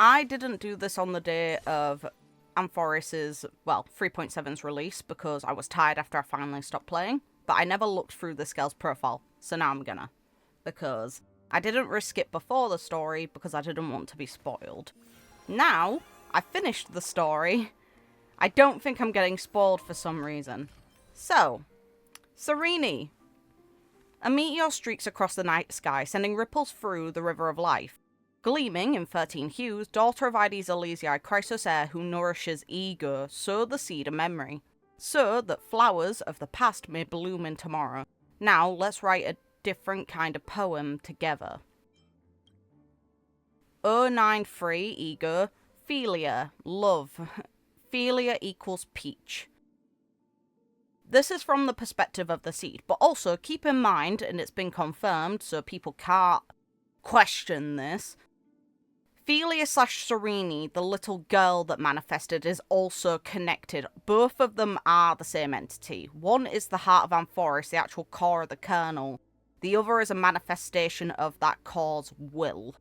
I didn't do this on the day of Amphoris's, 3.7's release because I was tired after I finally stopped playing, but I never looked through this girl's profile, so now I'm gonna. Because I didn't risk it before the story because I didn't want to be spoiled. Now, I finished the story. I don't think I'm getting spoiled for some reason. So, Cyrene. A meteor streaks across the night sky, sending ripples through the river of life. Gleaming in 13 hues, daughter of Ides Elysiae, chrysos heir who nourishes ego, sow the seed of memory, so that flowers of the past may bloom in tomorrow. Now, let's write a different kind of poem together. 093 ego, philia, love. Philia equals peach. This is from the perspective of the seed, but also keep in mind, and it's been confirmed so people can't question this, Philia / Cyrene, the little girl that manifested, is also connected. Both of them are the same entity. One is the heart of Amphoris, the actual core of the kernel. The other is a manifestation of that core's will.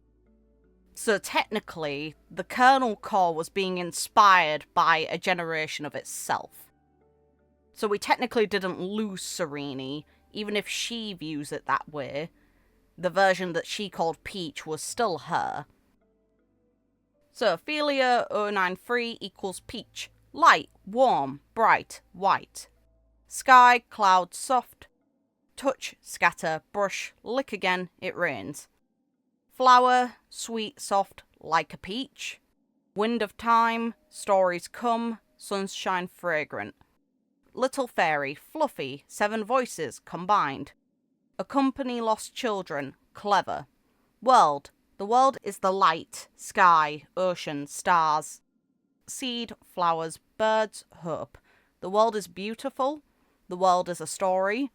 So technically, the kernel core was being inspired by a generation of itself. So we technically didn't lose Cyrene, even if she views it that way. The version that she called Peach was still her. So Philia 093 equals peach. Light, warm, bright, white. Sky, cloud, soft. Touch, scatter, brush, lick again, it rains. Flower, sweet, soft, like a peach. Wind of time, stories come, sunshine fragrant. Little fairy, fluffy, 7 voices combined. Accompany lost children, clever. World, the world is the light, sky, ocean, stars. Seed, flowers, birds, hope. The world is beautiful. The world is a story.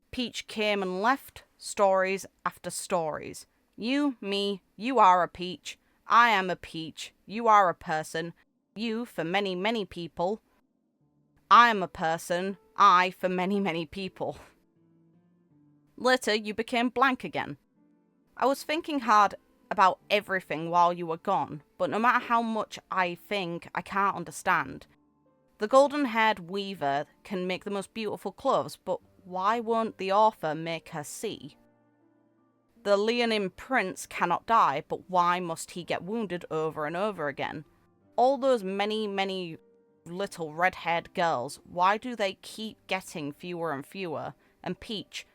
Peach came and left, stories after stories. You, me, you are a peach. I am a peach. You are a person. You for many, many people. I am a person. I for many, many people. Later, you became blank again. I was thinking hard about everything while you were gone, but no matter how much I think, I can't understand. The golden-haired weaver can make the most beautiful clothes, but why won't the author make her see? The Leonine prince cannot die, but why must he get wounded over and over again? All those many, many little red-haired girls, why do they keep getting fewer and fewer? And Peach,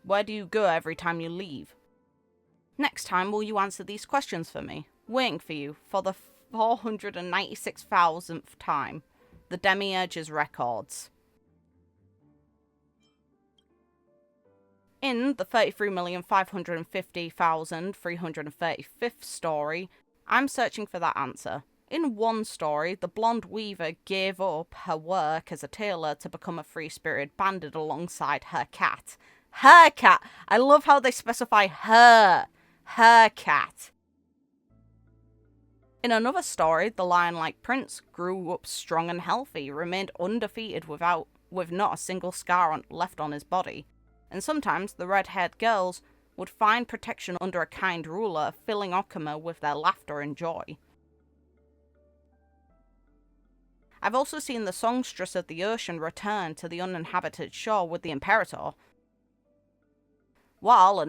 where do you go every time you leave? Next time, will you answer these questions for me? Waiting for you for the 496,000th time. The Demiurge's records. In the 33,550,335th story, I'm searching for that answer. In one story, the blonde weaver gave up her work as a tailor to become a free-spirited bandit alongside her cat. Her cat! I love how they specify her. Her cat. In another story, the lion-like prince grew up strong and healthy, remained undefeated with not a single scar left on his body. And sometimes the red-haired girls would find protection under a kind ruler, filling Okama with their laughter and joy. I've also seen the songstress of the ocean return to the uninhabited shore with the Imperator, while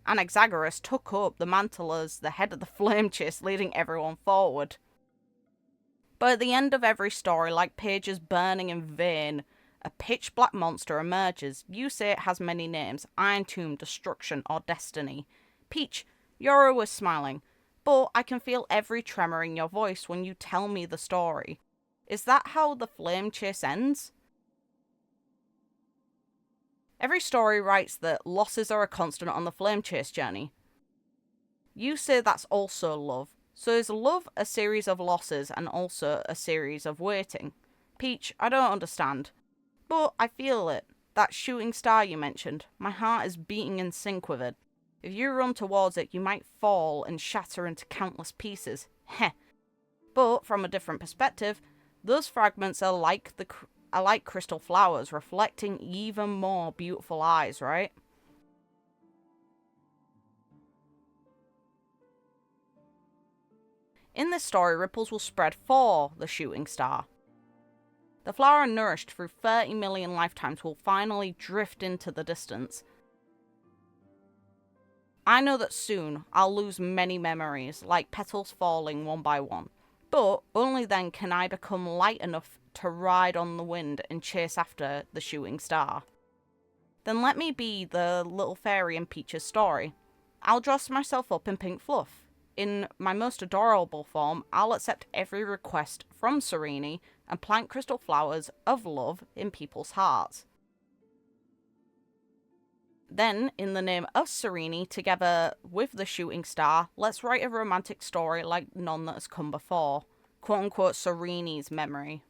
Anaxagoras took up the mantle as the head of the flame chase, leading everyone forward. But at the end of every story, like pages burning in vain, a pitch-black monster emerges. You say it has many names: Iron Tomb, Destruction, or Destiny. Peach, you're always smiling, but I can feel every tremor in your voice when you tell me the story. Is that how the flame chase ends? Every story writes that losses are a constant on the flame chase journey. You say that's also love. So is love a series of losses and also a series of waiting? Peach, I don't understand. But I feel it. That shooting star you mentioned. My heart is beating in sync with it. If you run towards it, you might fall and shatter into countless pieces. Heh. But from a different perspective, those fragments are like crystal flowers, reflecting even more beautiful eyes, right? In this story, ripples will spread for the shooting star. The flower, nourished through 30 million lifetimes, will finally drift into the distance. I know that soon I'll lose many memories, like petals falling one by one. But only then can I become light enough to ride on the wind and chase after the shooting star. Then let me be the little fairy in Peach's story. I'll dress myself up in pink fluff. In my most adorable form, I'll accept every request from Cyrene and plant crystal flowers of love in people's hearts. Then, in the name of Cyrene, together with the shooting star, let's write a romantic story like none that has come before. Quote-unquote Cyrene's memory.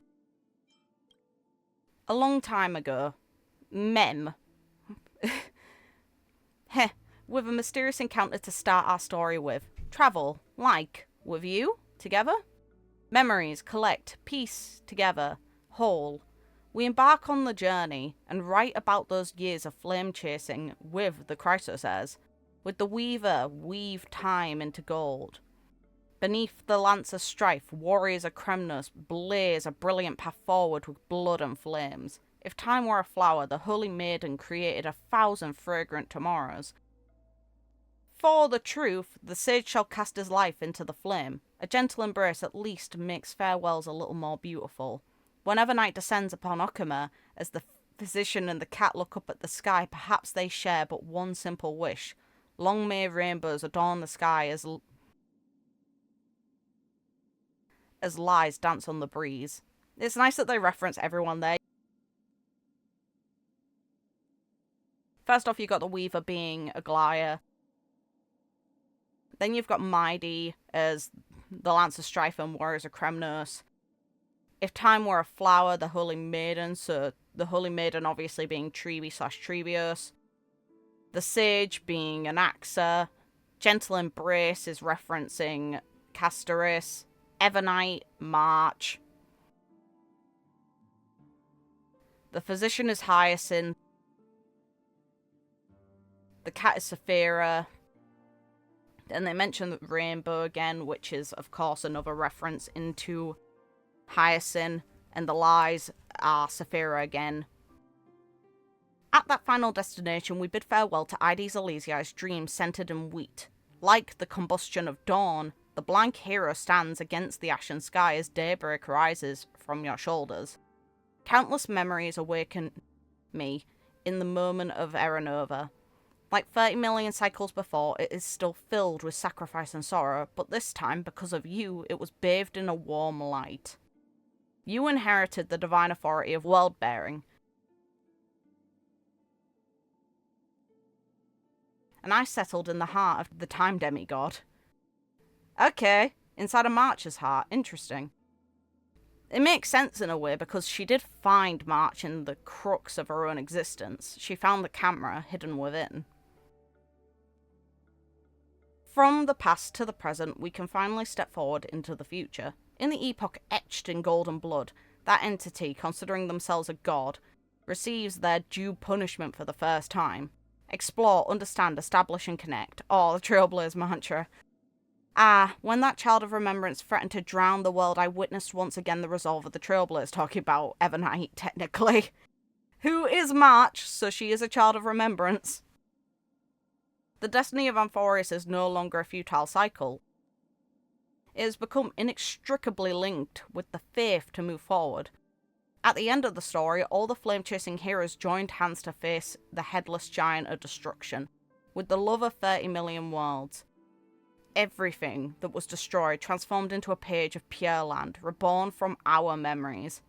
A long time ago, Heh, with a mysterious encounter to start our story with. Travel, like, with you, together. Memories, collect, piece, together, whole. We embark on the journey and write about those years of flame chasing with the chrysos heirs. With the weaver, weave time into gold. Beneath the lance of strife, warriors of Kremnos blaze a brilliant path forward with blood and flames. If time were a flower, the holy maiden created 1,000 fragrant tomorrows. For the truth, the sage shall cast his life into the flame. A gentle embrace at least makes farewells a little more beautiful. When Evernight descends upon Okama, as the physician and the cat look up at the sky, perhaps they share but one simple wish. Long may rainbows adorn the sky as lies dance on the breeze. It's nice that they reference everyone there. First off, you've got the weaver being Aglaya. Then you've got Maidi as the Lance of Strife and Warriors of Kremnos. If time were a flower, the Holy Maiden, so the Holy Maiden obviously being Trebi/Trebios. The Sage being Anaxa. Gentle Embrace is referencing Castoris. Evernight, March. The Physician is Hyacinth. The cat is Saphira. Then they mention the rainbow again, which is, of course, another reference into Hyacinth, and the lies are Saphira again. At that final destination, we bid farewell to Ides Elysia's dreams centered in wheat. Like the combustion of dawn, the blank hero stands against the ashen sky as daybreak rises from your shoulders. Countless memories awaken me in the moment of Erenova. Like 30 million cycles before, it is still filled with sacrifice and sorrow, but this time, because of you, it was bathed in a warm light. You inherited the divine authority of world-bearing, and I settled in the heart of the time demigod. Okay, inside of March's heart, interesting. It makes sense in a way, because she did find March in the crux of her own existence. She found the camera hidden within. From the past to the present, we can finally step forward into the future. In the epoch etched in golden blood, that entity, considering themselves a god, receives their due punishment for the first time. Explore, understand, establish and connect. Oh, the Trailblaze mantra. When that child of remembrance threatened to drown the world, I witnessed once again the resolve of the Trailblaze, talking about Evernight, technically. Who is March, so she is a child of remembrance. The destiny of Amphorius is no longer a futile cycle. It has become inextricably linked with the faith to move forward. At the end of the story, all the flame-chasing heroes joined hands to face the headless giant of destruction, with the love of 30 million worlds. Everything that was destroyed transformed into a page of pure land, reborn from our memories.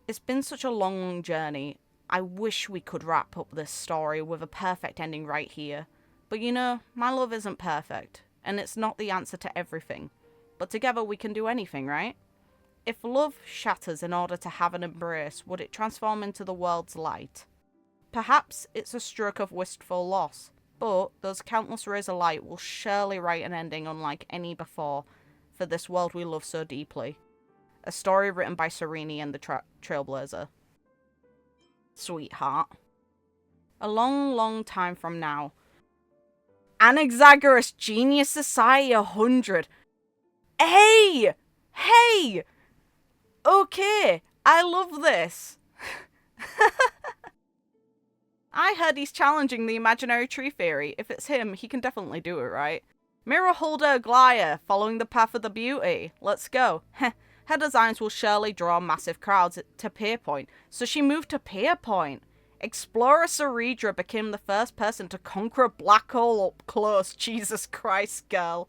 It's been such a long journey. I wish we could wrap up this story with a perfect ending right here. But you know, my love isn't perfect, and it's not the answer to everything. But together we can do anything, right? If love shatters in order to have an embrace, would it transform into the world's light? Perhaps it's a stroke of wistful loss, but those countless rays of light will surely write an ending unlike any before for this world we love so deeply. A story written by Cyrene and the Trailblazer. Sweetheart. A long, long time from now. Anaxagoras Genius Society 100. Hey! Hey! Okay, I love this. I heard he's challenging the imaginary tree theory. If it's him, he can definitely do it, right? Mirror holder Glaya, following the path of the beauty. Let's go. Her designs will surely draw massive crowds to Pierpoint, so she moved to Pierpoint. Explorer Ceredra became the first person to conquer a black hole up close. Jesus Christ, girl.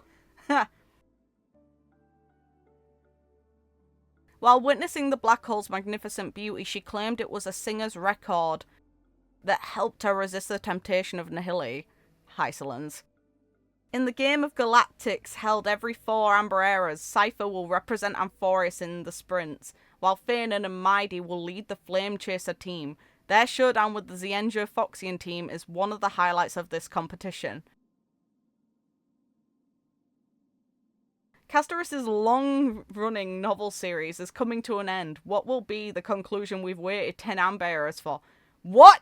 While witnessing the black hole's magnificent beauty, she claimed it was a singer's record that helped her resist the temptation of Nihili. Voicelines. In the game of Galactics held every 4 Amber Eras, Cypher will represent Amphorius in the sprints, while Phainon and Mighty will lead the Flame Chaser team. Their showdown with the Xianzhou Foxian team is one of the highlights of this competition. Castoras's long-running novel series is coming to an end. What will be the conclusion we've waited 10 Amber Eras for? What?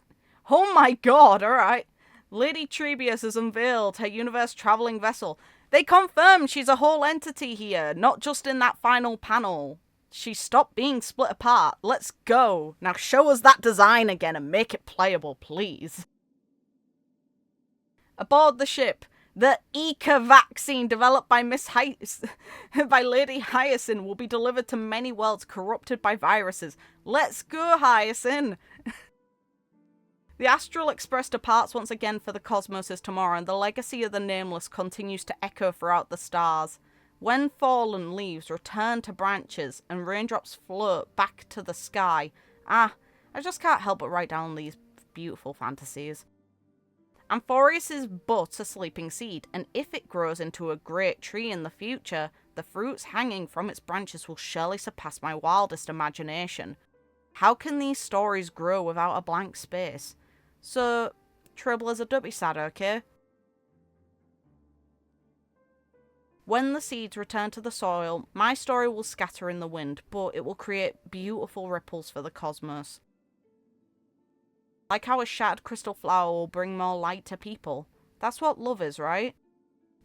Oh my god, alright. Lady Trebius has unveiled her universe-traveling vessel. They confirmed she's a whole entity here, not just in that final panel. She stopped being split apart. Let's go. Now show us that design again and make it playable, please. Aboard the ship, the Eka vaccine developed by by Lady Hyacinth will be delivered to many worlds corrupted by viruses. Let's go, Hyacinth! The Astral Express departs once again for the cosmos tomorrow, and the legacy of the Nameless continues to echo throughout the stars. When fallen leaves return to branches and raindrops float back to the sky. I just can't help but write down these beautiful fantasies. Amphorius is but a sleeping seed, and if it grows into a great tree in the future, the fruits hanging from its branches will surely surpass my wildest imagination. How can these stories grow without a blank space? So, Trailblazer, don't be sad, okay? When the seeds return to the soil, my story will scatter in the wind, but it will create beautiful ripples for the cosmos. Like how a shattered crystal flower will bring more light to people. That's what love is, right?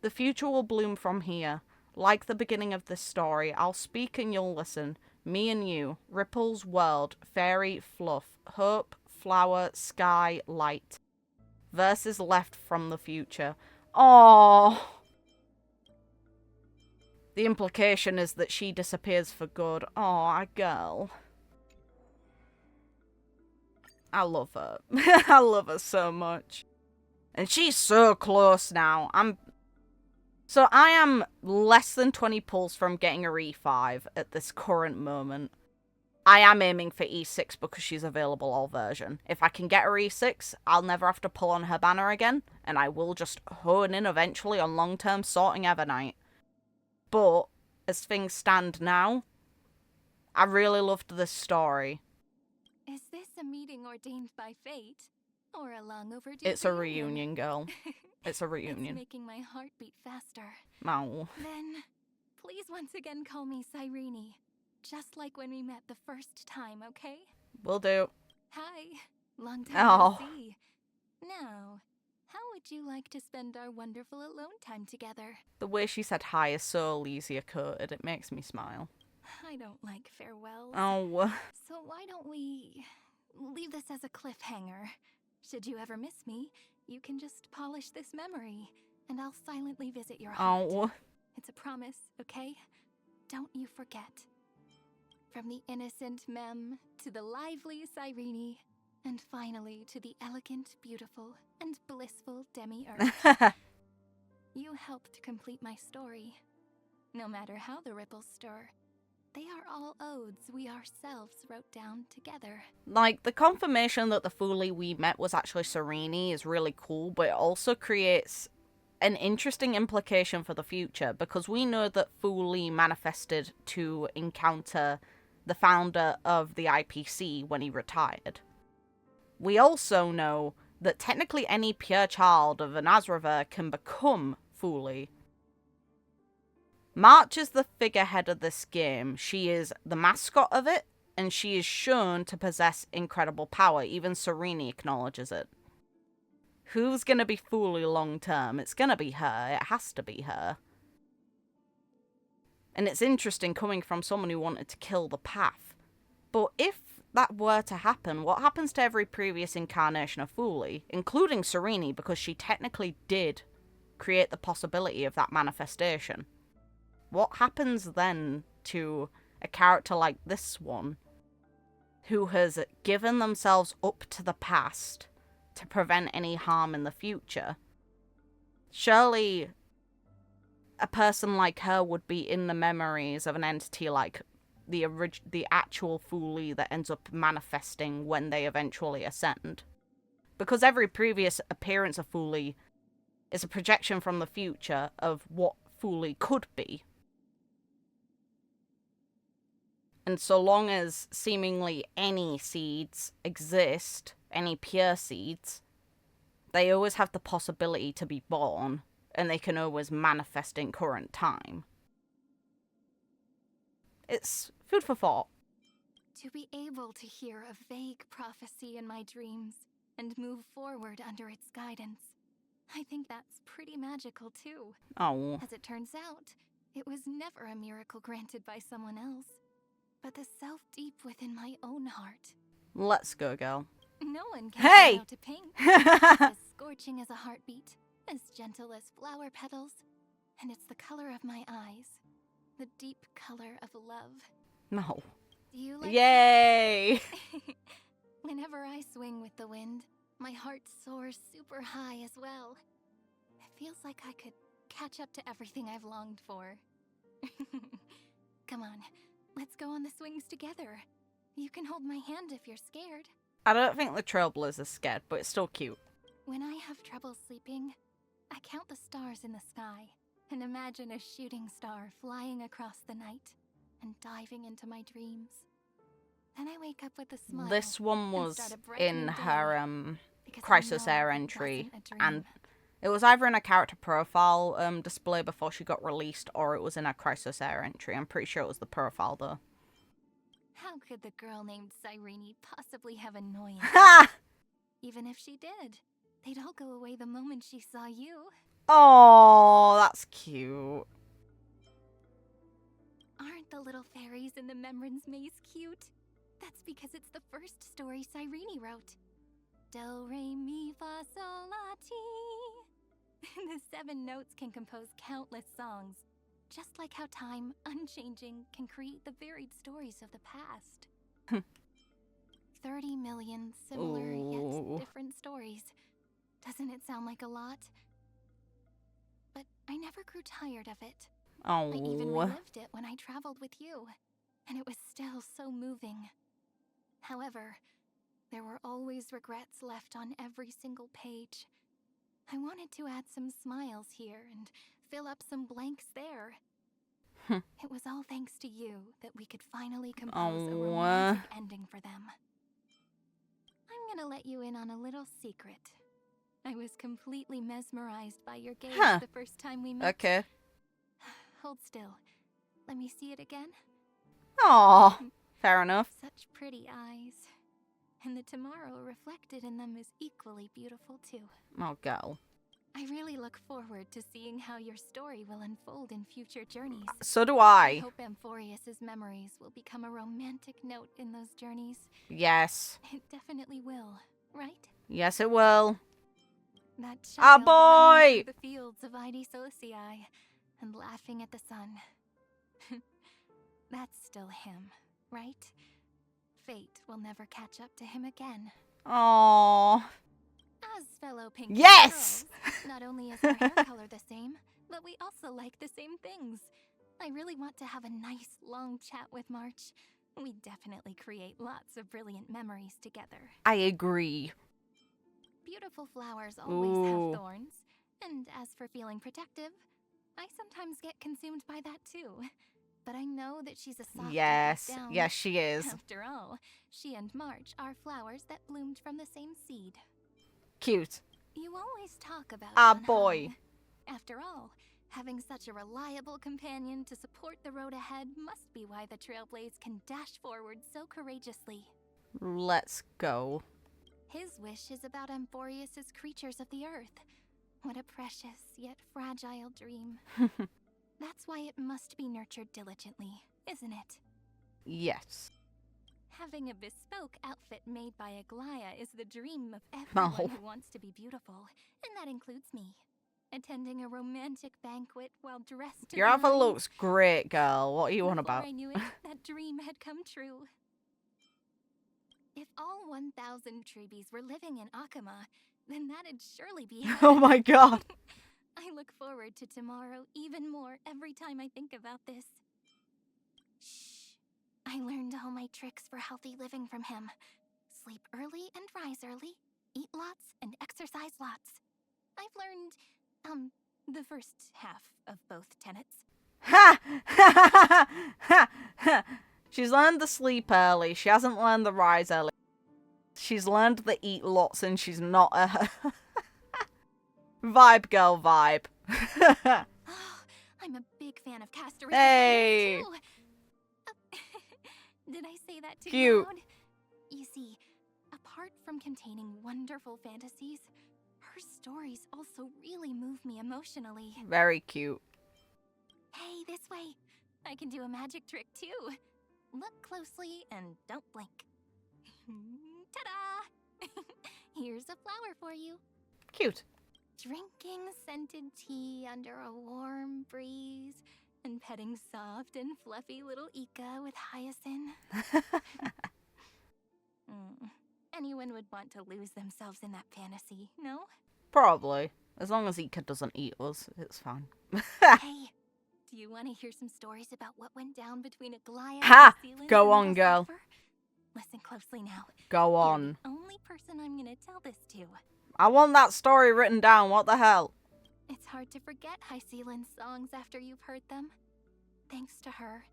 The future will bloom from here. Like the beginning of this story, I'll speak and you'll listen. Me and you. Ripples, world, fairy, fluff, hope, flower, sky, light. Verses left from the future. Aww. The implication is that she disappears for good. Aw, girl. I love her. I love her so much. And she's so close now. So I am less than 20 pulls from getting her E5 at this current moment. I am aiming for E6 because she's available all version. If I can get her E6, I'll never have to pull on her banner again, and I will just hone in eventually on long-term sorting Evernight. But, as things stand now, I really loved this story. Is this a meeting ordained by fate? Or a long overdue It's a reunion, girl. It's a reunion. It's making my heart beat faster. Ow. Then, please once again call me Cyrene. Just like when we met the first time, okay? Will do. Hi. Long time no see. Now, how would you like to spend our wonderful alone time together? The way she said hi is so Elysia coated, it makes me smile. I don't like farewells. Oh. So why don't we leave this as a cliffhanger? Should you ever miss me, you can just polish this memory, and I'll silently visit your heart. Oh. It's a promise, okay? Don't you forget. From the innocent Mem to the lively Cyrene, and finally to the elegant, beautiful, and blissful Demi-Earth. You helped complete my story. No matter how the ripples stir, they are all odes we ourselves wrote down together. Like, the confirmation that the Foolie we met was actually Cyrene is really cool, but it also creates an interesting implication for the future, because we know that Foolie manifested to encounter the founder of the IPC when he retired. We also know that technically any pure child of an Azraver can become Foolie. March is the figurehead of this game. She is the mascot of it, and she is shown to possess incredible power. Even Cyrene acknowledges it. Who's gonna be Foolie long term? It's gonna be her. It has to be her. And it's interesting coming from someone who wanted to kill the path. But if that were to happen, what happens to every previous incarnation of Fooly, including Cyrene, because she technically did create the possibility of that manifestation? What happens then to a character like this one, who has given themselves up to the past to prevent any harm in the future? Surely a person like her would be in the memories of an entity like the actual Fooly that ends up manifesting when they eventually ascend. Because every previous appearance of Fooly is a projection from the future of what Fooly could be. And so long as seemingly any seeds exist, any pure seeds, they always have the possibility to be born, and they can always manifest in current time. It's food for thought. To be able to hear a vague prophecy in my dreams and move forward under its guidance, I think that's pretty magical too. Oh. As it turns out, it was never a miracle granted by someone else, but the self deep within my own heart. Let's go, girl. No one can Hey! say no to pink. As scorching as a heartbeat, as gentle as flower petals, and it's the color of my eyes. The deep color of love. No. Do you like Yay! Whenever I swing with the wind, my heart soars super high as well. It feels like I could catch up to everything I've longed for. Come on, let's go on the swings together. You can hold my hand if you're scared. I don't think the Trailblazer's scared, but it's still cute. When I have trouble sleeping, I count the stars in the sky and imagine a shooting star flying across the night and diving into my dreams. Then I wake up with a smile. This one and was start a brand in new her day, because I Chrysos know Air it entry, wasn't a dream. and it was either in a character profile display before she got released, or it was in a Chrysos Air entry. I'm pretty sure it was the profile though. How could the girl named Cyrene possibly have annoyance? Ha! Even if she did, they'd all go away the moment she saw you. Oh, that's cute. Aren't the little fairies in the Memran's maze cute? That's because it's the first story Cyrene wrote. Do, re, mi, fa, sol, la, ti. The 7 notes can compose countless songs, just like how time, unchanging, can create the varied stories of the past. 30 million similar Ooh. yet different stories. Doesn't it sound like a lot? But I never grew tired of it. I even Oh. relived it when I traveled with you, and it was still so moving. However, there were always regrets left on every single page. I wanted to add some smiles here and fill up some blanks there. It was all thanks to you that we could finally compose a romantic ending for them. I'm gonna let you in on a little secret. I was completely mesmerized by your gaze the first time we met. Okay. Hold still. Let me see it again. Aw, fair enough. Such pretty eyes. And the tomorrow reflected in them is equally beautiful too. Oh, girl. I really look forward to seeing how your story will unfold in future journeys. So do I I. hope Amphorius's memories will become a romantic note in those journeys. Yes. It definitely will, right? Yes, it will. That Ah, child running boy! through the fields of Ide Solicii and laughing at the sun. That's still him, right? Fate will never catch up to him again. Aww. As fellow pink Yes! girls, not only is our hair color the same, but we also like the same things. I really want to have a nice, long chat with March. We definitely create lots of brilliant memories together. I agree. Beautiful flowers always Ooh. have thorns. And as for feeling protective, I sometimes get consumed by that too. But I know that she's a soft Yes. deep down. Yes, she is. After all, she and March are flowers that bloomed from the same seed. Cute. You always talk about Ah, John boy. Hahn. After all, having such a reliable companion to support the road ahead must be why the Trailblaze can dash forward so courageously. Let's go. His wish is about Amphorius's creatures of the earth. What a precious yet fragile dream. That's why it must be nurtured diligently, isn't it? Yes. Having a bespoke outfit made by Aglaya is the dream of everyone who wants to be beautiful, and that includes me. Attending a romantic banquet while dressed to Your the outfit nines. looks great, girl. What are you on Before about? I knew it, that dream had come true. If all 1,000 Treebies were living in Akama, then that'd surely be heaven. Oh my god. I look forward to tomorrow even more every time I think about this. Shh. I learned all my tricks for healthy living from him. Sleep early and rise early, eat lots and exercise lots. I've learned, the first half of both tenets. Ha! Ha! Ha! Ha! She's learned the sleep early. She hasn't learned the rise early. She's learned the eat lots, and she's not a vibe girl vibe. I'm a big fan of Castor's Hey! too. Did I say that too Cute. loud? You see, apart from containing wonderful fantasies, her stories also really move me emotionally. Very cute. Hey, this way. I can do a magic trick too. Look closely and don't blink. Ta-da! Here's a flower for you. Cute. Drinking scented tea under a warm breeze and petting soft and fluffy little Ika with hyacinth. Anyone would want to lose themselves in that fantasy, no? Probably. As long as Ika doesn't eat us, it's fine. Hey, do you want to hear some stories about what went down between Aglaya Ha! and Phainon Go and on, the girl. Cipher? Listen closely now. Go You're on. the only person I'm gonna tell this to. I want that story written down. What the hell? It's hard to forget Hycelin's songs after you've heard them. Thanks to her,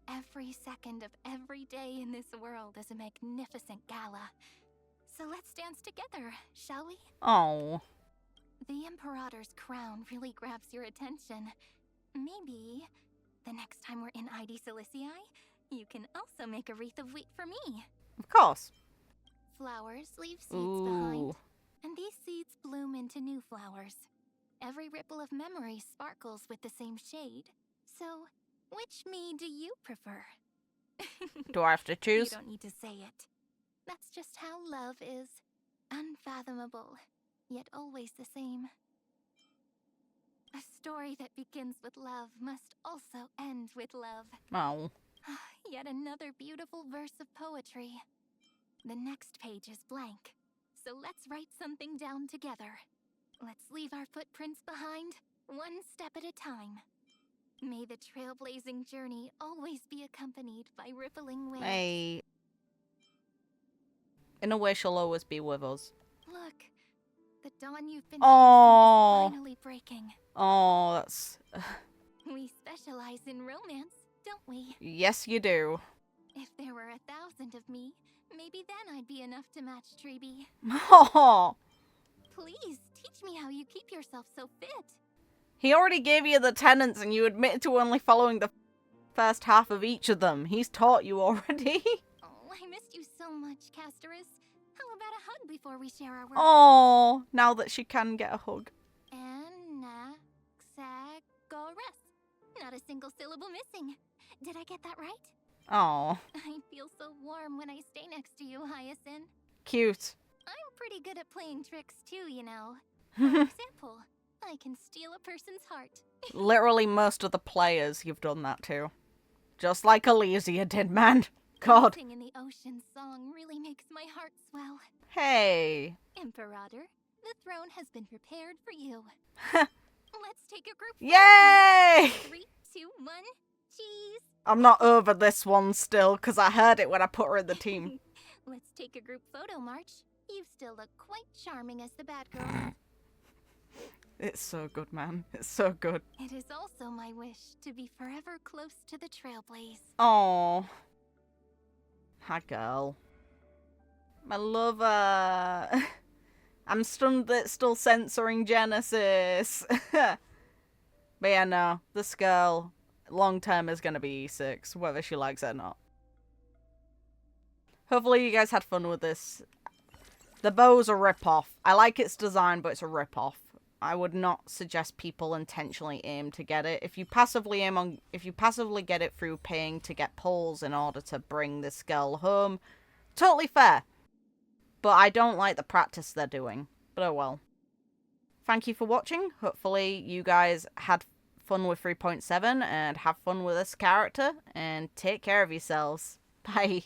every second of every day in this world is a magnificent gala. So let's dance together, shall we? Oh. The Imperator's crown really grabs your attention. Maybe the next time we're in ID Silicii, you can also make a wreath of wheat for me. Of course. Flowers leave seeds Ooh. behind, and these seeds bloom into new flowers. Every ripple of memory sparkles with the same shade. So, which me do you prefer? Do I have to choose? You don't need to say it. That's just how love is. Unfathomable, yet always the same. A story that begins with love must also end with love. Oh. Yet another beautiful verse of poetry. The next page is blank, so let's write something down together. Let's leave our footprints behind, one step at a time. May the trailblazing journey always be accompanied by rippling waves. Hey. In a way, she'll always be with us. Look, the dawn you've been Aww. chasing is finally breaking. Oh, that's... We specialize in romance, don't we? Yes, you do. If there were 1,000 of me, maybe then I'd be enough to match Treeby. Oh. Please, teach me how you keep yourself so fit. He already gave you the tenets and you admitted to only following the first half of each of them. He's taught you already. Oh, I missed you so much, Castorus. How about a hug before we share our work? Oh, now that she can get a hug. Anaxagoras. Not a single syllable missing. Did I get that right? Oh, I feel so warm when I stay next to you, Hyacinth. cute. I'm pretty good at playing tricks too, you know. For example, I can steal a person's heart. Literally most of the players you've done that to. Just like Elysia did, man. God. Dancing in the ocean song really makes my heart swell. Hey. Imperator, the throne has been prepared for you. Let's take a group Yay! 3, 2, 1, cheese. I'm not over this one still, because I heard it when I put her in the team. Let's take a group photo, March. You still look quite charming as the bad girl. It's so good, man. It's so good. It is also my wish to be forever close to the trailblaze. Oh. Hi, girl. My lover. I'm stunned that it's still censoring Genesis. But yeah, no. This girl, long term, is going to be E6, whether she likes it or not. Hopefully you guys had fun with this. The bow's a rip-off. I like its design, but it's a rip-off. I would not suggest people intentionally aim to get it. If you passively get it through paying to get pulls in order to bring this girl home, totally fair. But I don't like the practice they're doing. But oh well. Thank you for watching. Hopefully you guys had fun with 3.7 and have fun with this character, and take care of yourselves. Bye.